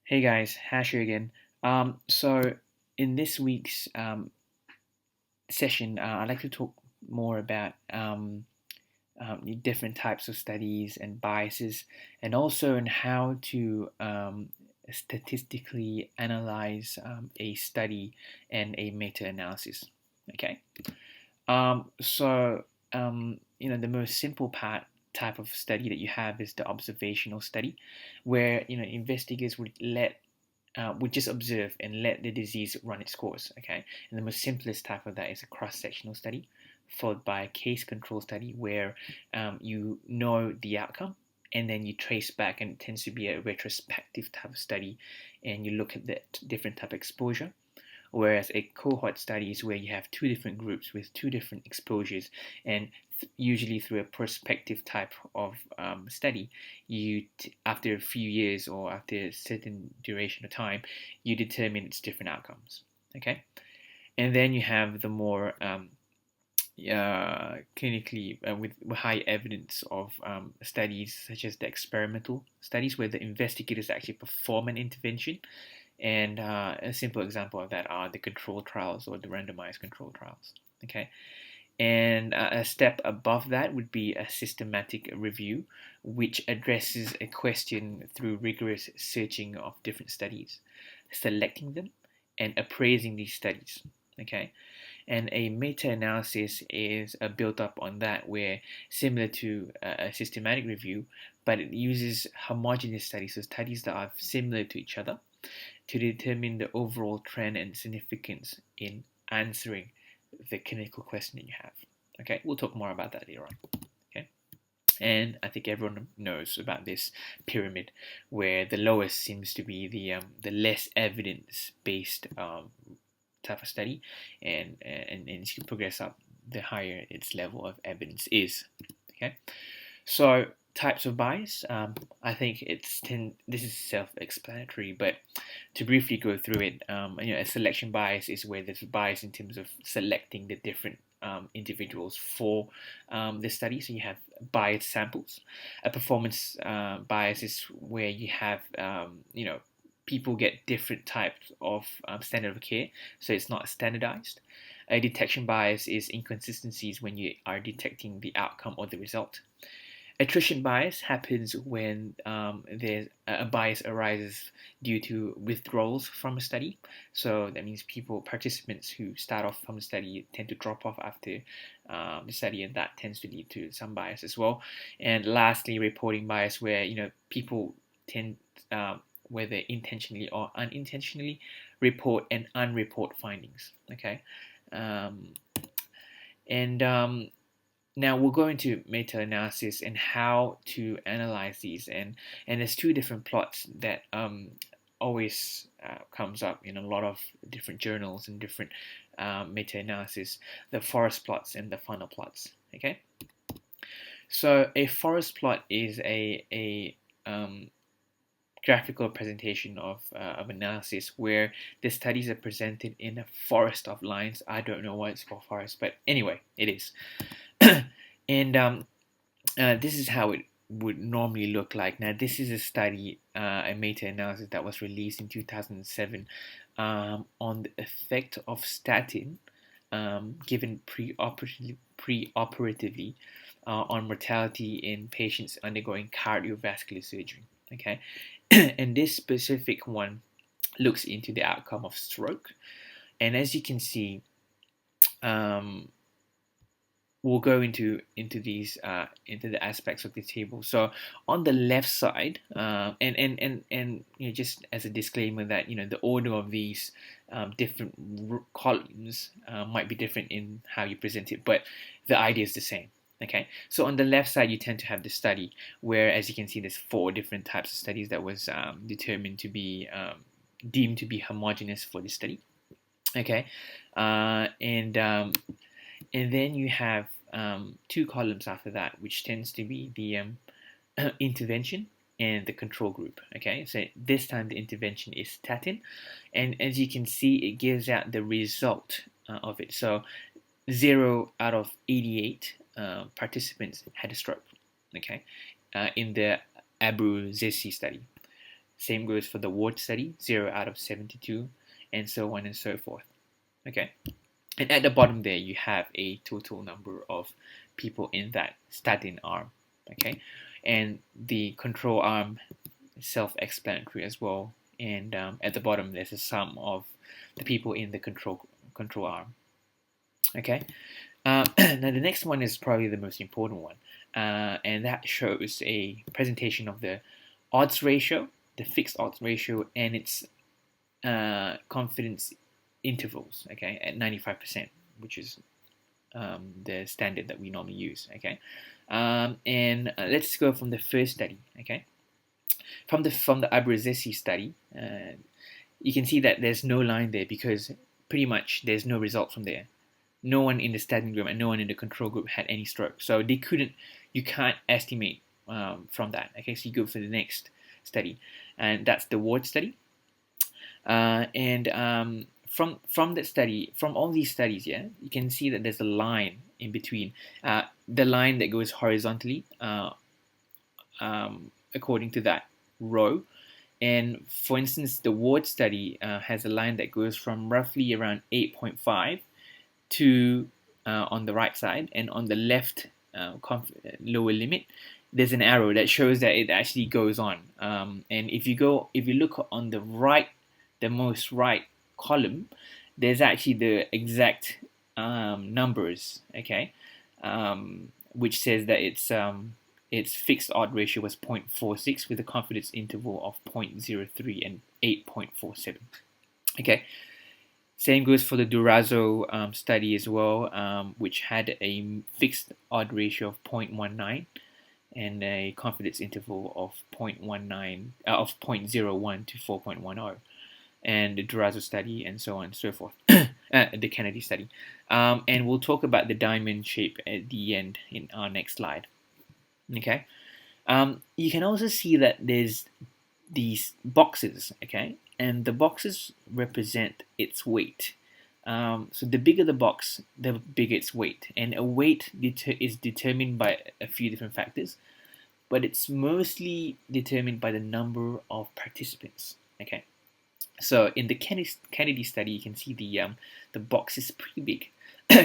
Hey guys, Hash here again. So in this week's session, I'd like to talk more about the different types of studies and biases, and also on how to statistically analyze a study and a meta-analysis. Okay. The most simple part type of study that you have is the observational study, where investigators would just observe and let the disease run its course. Okay, and the most simplest type of that is a cross-sectional study, followed by a case control study where you know the outcome and then you trace back, and it tends to be a retrospective type of study, and you look at the different type of exposure. Whereas a cohort study is where you have two different groups with two different exposures, and usually through a prospective type of study, after a few years or after a certain duration of time, you determine its different outcomes. Okay, and then you have the more clinically with high evidence of studies such as the experimental studies where the investigators actually perform an intervention, and a simple example of that are the control trials or the randomized control trials. Okay, and a step above that would be a systematic review, which addresses a question through rigorous searching of different studies, selecting them, and appraising these studies. Okay, and a meta-analysis is built up on that, where similar to a systematic review, but it uses homogeneous studies, so studies that are similar to each other, to determine the overall trend and significance in answering the clinical question that you have. Okay, we'll talk more about that later on. Okay, and I think everyone knows about this pyramid, where the lowest seems to be the less evidence based type of study, and as you progress up, the higher its level of evidence is. Okay, so types of bias, I think this is self-explanatory, but to briefly go through it, a selection bias is where there's a bias in terms of selecting the different individuals for the study. So you have biased samples. A performance bias is where you have people get different types of standard of care, so it's not standardized. A detection bias is inconsistencies when you are detecting the outcome or the result. Attrition bias happens when there's a bias arises due to withdrawals from a study. So that means participants who start off from the study tend to drop off after the study, and that tends to lead to some bias as well. And lastly, reporting bias, where people tend, whether intentionally or unintentionally, report and unreport findings. Okay, um, and now we'll go into meta-analysis and how to analyze these, and there's two different plots that always comes up in a lot of different journals and different meta-analysis: the forest plots and the funnel plots. Okay, so a forest plot is a graphical presentation of analysis where the studies are presented in a forest of lines. I don't know why it's called forest, but anyway, it is. And this is how it would normally look like. Now, this is a study, a meta-analysis that was released in 2007 on the effect of statin given preoperatively on mortality in patients undergoing cardiovascular surgery. Okay, and this specific one looks into the outcome of stroke. And as you can see, um, we'll go into the aspects of the table. So on the left side, and just as a disclaimer that the order of these different columns might be different in how you present it, but the idea is the same. Okay, so on the left side, you tend to have the study, where, as you can see, there's four different types of studies that was determined to be deemed to be homogeneous for the study. Okay, and then you have two columns after that, which tends to be the intervention and the control group. Okay, so this time the intervention is statin, and as you can see, it gives out the result of it. So 0 out of 88 participants had a stroke. Okay, in the Abruzesi study. Same goes for the Ward study, 0 out of 72, and so on and so forth. Okay, and at the bottom there, you have a total number of people in that statin arm. Okay, and the control arm is self-explanatory as well. And at the bottom, there's a sum of the people in the control arm. Okay, now the next one is probably the most important one, and that shows a presentation of the odds ratio, the fixed odds ratio, and its confidence intervals. Okay, at 95%, which is the standard that we normally use. Okay, and let's go from the first study. Okay, from the Abraxasi study, you can see that there's no line there because pretty much there's no result from there. No one in the statin group and no one in the control group had any stroke, so you can't estimate from that. Okay, so you go for the next study, and that's the Ward study. And from that study, from all these studies, yeah, you can see that there's a line in between. The line that goes horizontally, according to that row. And for instance, the Ward study has a line that goes from roughly around 8.5 to on the right side, and on the left lower limit, there's an arrow that shows that it actually goes on. And if you look on the right, the most right column, there's actually the exact numbers. Okay, which says that its fixed odd ratio was 0.46 with a confidence interval of 0.03 and 8.47. Okay, same goes for the Durazo study as well, which had a fixed odd ratio of 0.19 and a confidence interval of 0.01 to 4.10, and the Durazo study, and so on and so forth. The Kennedy study, and we'll talk about the diamond shape at the end in our next slide. Okay, you can also see that there's these boxes. Okay, and the boxes represent its weight. So the bigger the box, the bigger its weight, and a weight is determined by a few different factors, but it's mostly determined by the number of participants. Okay, so in the Kennedy study, you can see the box is pretty big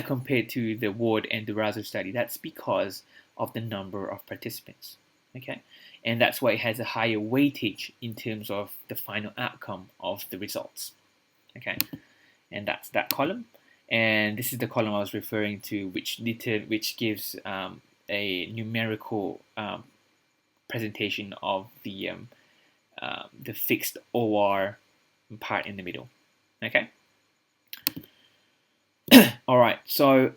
compared to the Ward and Durazo study. That's because of the number of participants. Okay, and that's why it has a higher weightage in terms of the final outcome of the results. Okay, and that's that column, and this is the column I was referring to, which gives a numerical presentation of the fixed OR part in the middle. Okay. All right. So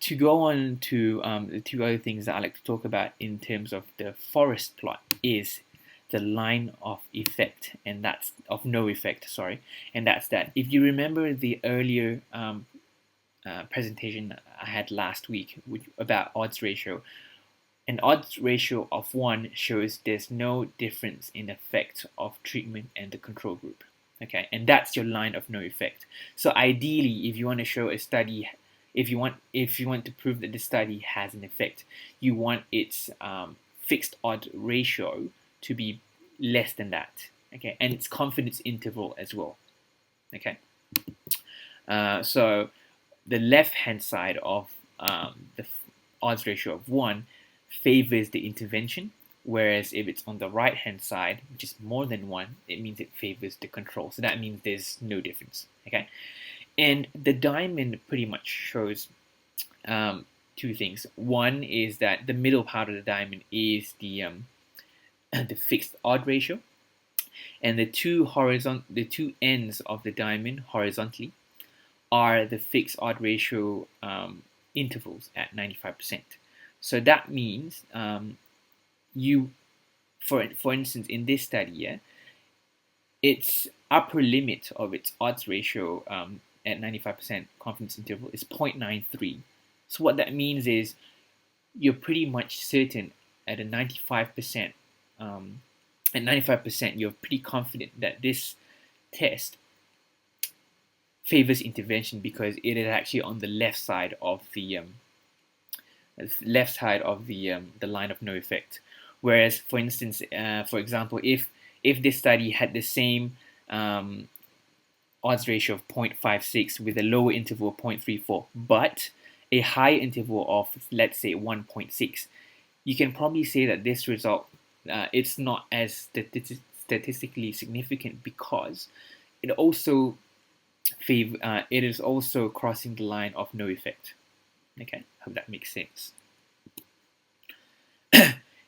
to go on to the two other things that I like to talk about in terms of the forest plot is the line of effect, and that's of no effect. Sorry, and that's that. If you remember the earlier presentation I had last week about odds ratio, an odds ratio of 1 shows there's no difference in effect of treatment and the control group. Okay, and that's your line of no effect. So ideally, if you want to show a study, if you want to prove that the study has an effect, you want its fixed odd ratio to be less than that. Okay, and its confidence interval as well. Okay, so the left-hand side of the odds ratio of 1 favors the intervention, whereas if it's on the right-hand side, which is more than 1, it means it favors the control. So that means there's no difference. Okay, and the diamond pretty much shows two things. One is that the middle part of the diamond is the fixed odd ratio, and the two ends of the diamond horizontally are the fixed odd ratio intervals at 95%. So that means for instance, in this study, yeah, its upper limit of its odds ratio at 95% confidence interval is 0.93. So what that means is you're pretty much certain at a 95%. At 95%, you're pretty confident that this test favors intervention because it is actually on the left side of the line of no effect. Whereas, for instance, for example, if if this study had the same odds ratio of 0.56 with a lower interval of 0.34, but a higher interval of, let's say, 1.6, you can probably say that this result, it's not as statistically significant because it also it is also crossing the line of no effect. Okay, hope that makes sense.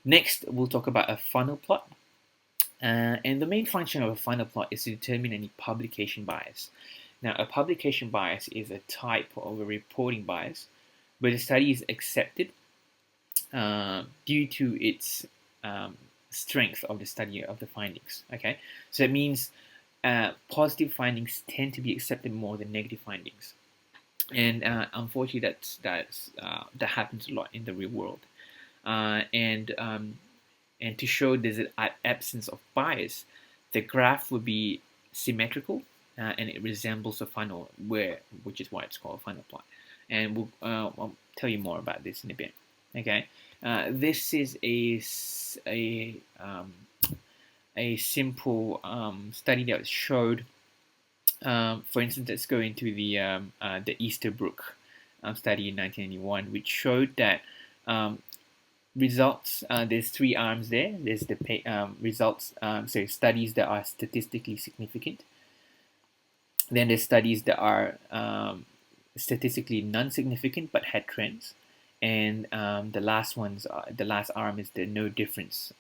Next, we'll talk about a funnel plot. And the main function of a funnel plot is to determine any publication bias. Now, a publication bias is a type of a reporting bias where the study is accepted due to its strength of the study of the findings. Okay, so it means positive findings tend to be accepted more than negative findings, and unfortunately, that happens a lot in the real world. And to show there's an absence of bias, the graph would be symmetrical and it resembles a funnel, which is why it's called a funnel plot. And I'll tell you more about this in a bit. Okay, this is a simple study that showed, for instance, let's go into the Easterbrook study in 1991, which showed that results, there's three arms there. There's the results, studies that are statistically significant. Then there's studies that are statistically non-significant but had trends. And the last arm is the no difference,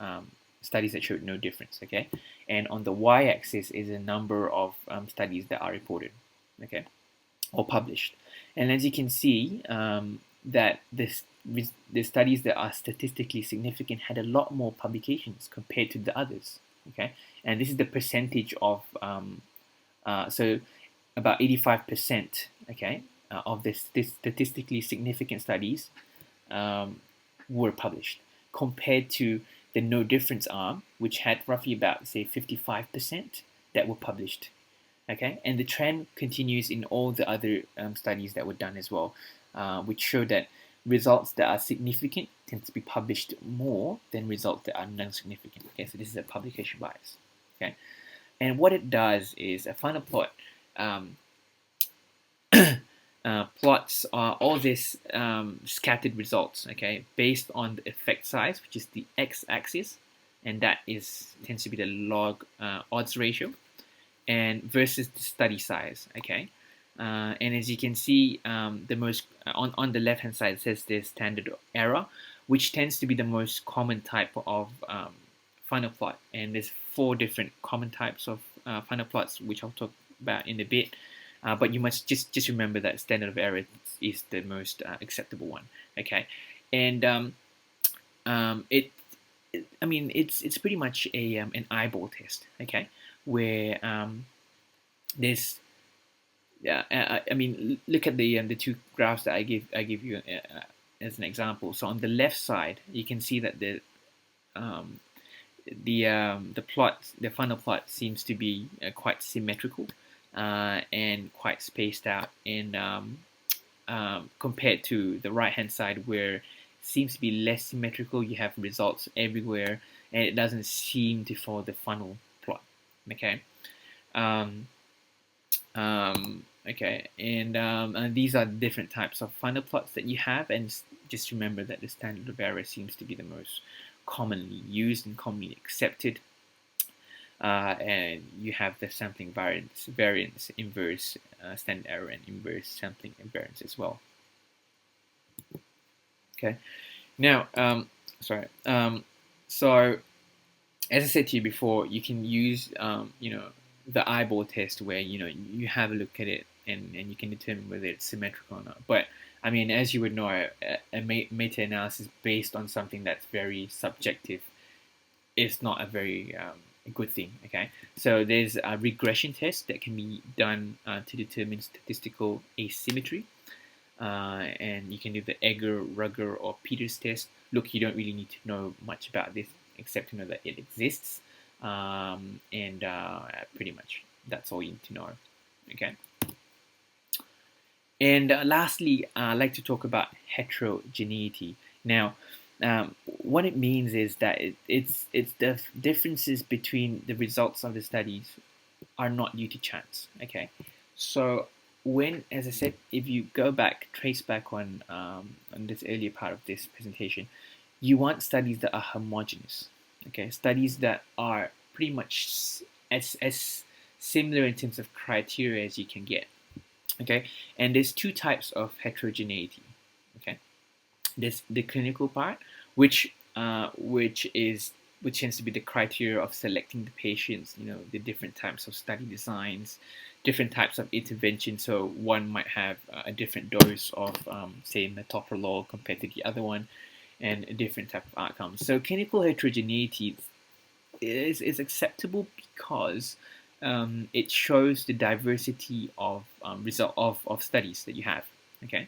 studies that showed no difference. Okay, and on the y-axis is a number of studies that are reported, okay, or published. And as you can see, that the studies that are statistically significant had a lot more publications compared to the others. Okay, and this is the percentage of so about 85%. Okay, of the statistically significant studies were published, compared to the no difference arm, which had roughly about, say, 55% that were published. Okay, and the trend continues in all the other studies that were done as well, which show that results that are significant tend to be published more than results that are non-significant. Okay, so this is a publication bias. Okay, and what it does is a funnel plot plots all these scattered results, okay, based on the effect size, which is the x-axis, and that tends to be the log odds ratio, and versus the study size. Okay, and as you can see, the most on the left hand side it says the standard error, which tends to be the most common type of funnel plot, and there's 4 different common types of funnel plots, which I'll talk about in a bit. But you must just remember that standard of error is the most acceptable one. Okay, and it's pretty much an eyeball test. Okay, where there's look at the 2 graphs that I give you as an example. So on the left side, you can see that the funnel plot seems to be quite symmetrical and quite spaced out, and compared to the right hand side, where it seems to be less symmetrical. You have results everywhere, and it doesn't seem to follow the funnel plot. Okay. Okay, and these are different types of funnel plots that you have, and just remember that the standard of error seems to be the most commonly used and commonly accepted. And you have the sampling variance, inverse standard error, and inverse sampling invariance as well. Okay, now, so as I said to you before, you can use the eyeball test, where you have a look at it and you can determine whether it's symmetrical or not. But I mean, as you would know, a meta-analysis based on something that's very subjective is not a very good thing. Okay, so there's a regression test that can be done to determine statistical asymmetry, and you can do the Egger, Rugger, or Peters test. Look, you don't really need to know much about this except to know that it exists, and pretty much that's all you need to know. Okay. And lastly, I'd like to talk about heterogeneity. Now, What it means is that it's the differences between the results of the studies are not due to chance. Okay, so when, as I said, if you go back, trace back on this earlier part of this presentation, you want studies that are homogeneous. Okay, studies that are pretty much as similar in terms of criteria as you can get. Okay, and there's two types of heterogeneity. Okay, there's the clinical part, which tends to be the criteria of selecting the patients. You know, the different types of study designs, different types of intervention. So one might have a different dose of, say, metoprolol compared to the other one, and a different type of outcomes. So clinical heterogeneity is acceptable because it shows the diversity of result of studies that you have. Okay.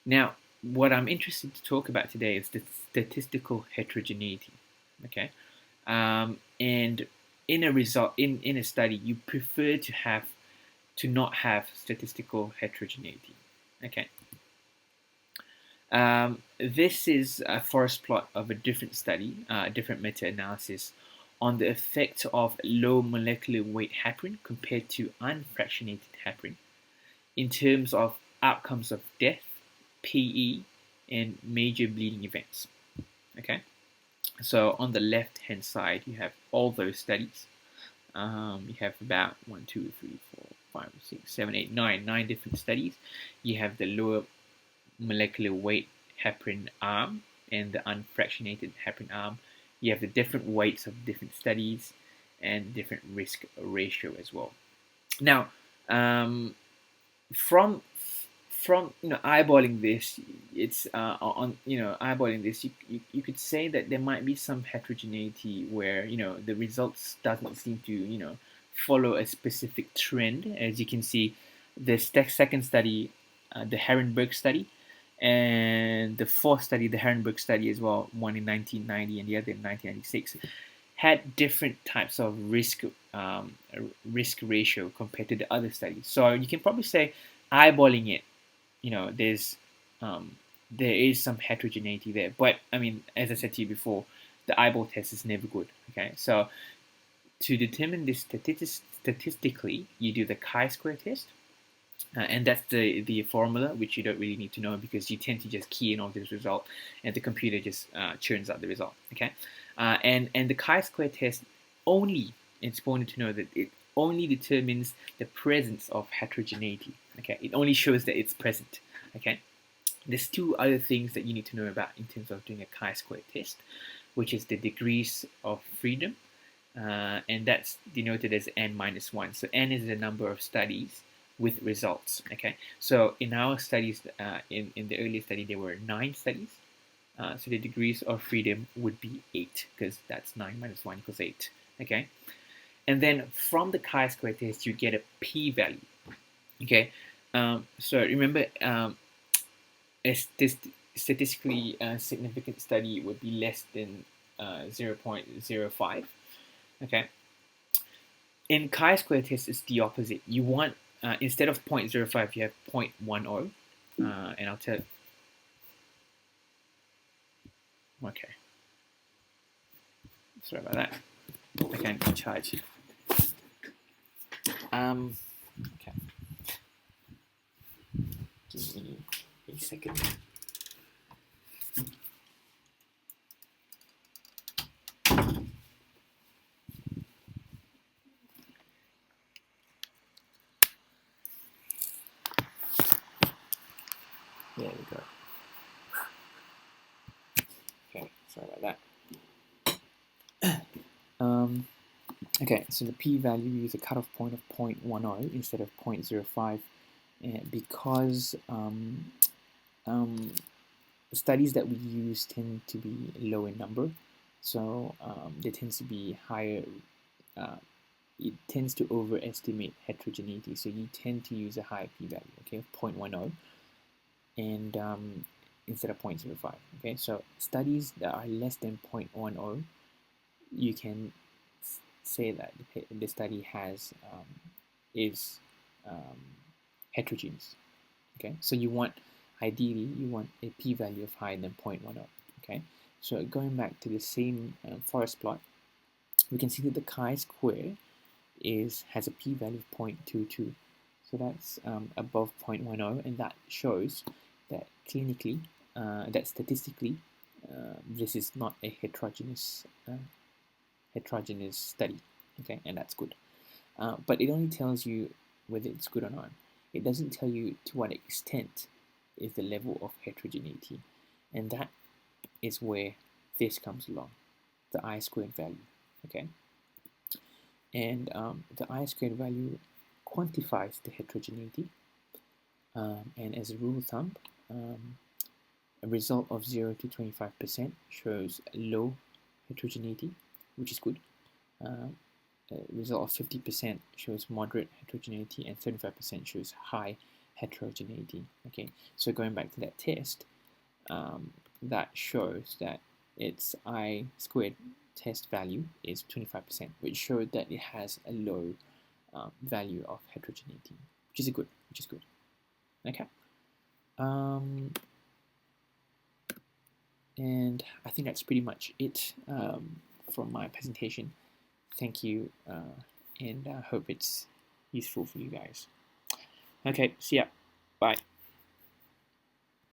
Now, what I'm interested to talk about today is the statistical heterogeneity. Okay, and in a result in a study, you prefer to not have statistical heterogeneity. Okay, this is a forest plot of a different study, a different meta-analysis on the effect of low molecular weight heparin compared to unfractionated heparin in terms of outcomes of death, PE, and major bleeding events. Okay, so on the left hand side, you have all those studies. You have about 1, 2, 3, 4, 5, 6, 7, 8, 9 different studies. You have the lower molecular weight heparin arm and the unfractionated heparin arm. You have the different weights of different studies and different risk ratio as well. Now, from eyeballing this, it's on eyeballing this, you could say that there might be some heterogeneity where the results doesn't seem to follow a specific trend. As you can see, the second study, the Herrenberg study, and the fourth study, the Herrenberg study as well, one in 1990 and the other in 1996, had different types of risk ratio compared to the other studies. So you can probably say, eyeballing it, there's there is some heterogeneity there. But I mean, as I said to you before, the eyeball test is never good. Okay, so to determine this statistically, you do the chi-square test. And that's the formula, which you don't really need to know because you tend to just key in all this result, and the computer just churns out the result. Okay, and the chi-square test only, it's important to know that it only determines the presence of heterogeneity. Okay, it only shows that it's present. Okay, there's two other things that you need to know about in terms of doing a chi-square test, which is the degrees of freedom, and that's denoted as n minus 1. So n is the number of studies with results. Okay, so in our studies, in the earlier study, there were 9 studies. So the degrees of freedom would be 8 because that's 9 minus 1 equals 8. Okay, and then from the chi-square test, you get a p-value. Okay, so remember, a statistically significant study would be less than 0.05. Okay, in chi-square test, it's the opposite. You want, instead of 0.05, you have 0.10. And I'll tell. Okay. Sorry about that. I can't charge. Okay. Give me a second. There we go. Okay, sorry about that. Okay, so the p-value, we use a cutoff point of 0.10 instead of 0.05, because studies that we use tend to be low in number, so there tends to be higher. It tends to overestimate heterogeneity, so you tend to use a higher p-value, okay, 0.10, and instead of 0.05. Okay, so studies that are less than 0.10, you can say that the study is heterogeneous. Okay, so you want ideally you want a p-value of higher than 0.10. Okay, so going back to the same forest plot, we can see that the chi-square has a p-value of 0.22. So that's above 0.10, and that shows that clinically, that statistically, this is not a heterogeneous study. Okay, and that's good. But it only tells you whether it's good or not. It doesn't tell you to what extent is the level of heterogeneity, and that is where this comes along, the I-squared value. Okay, and the I-squared value quantifies the heterogeneity, and as a rule of thumb, a result of 0 to 25% shows low heterogeneity, which is good. A result of 50% shows moderate heterogeneity, and 35% shows high heterogeneity. Okay, so going back to that test, that shows that its I-squared test value is 25%, which showed that it has a low value of heterogeneity, which is good. Okay. And I think that's pretty much it from my presentation. Thank you, and I hope it's useful for you guys. Okay, see ya. Bye.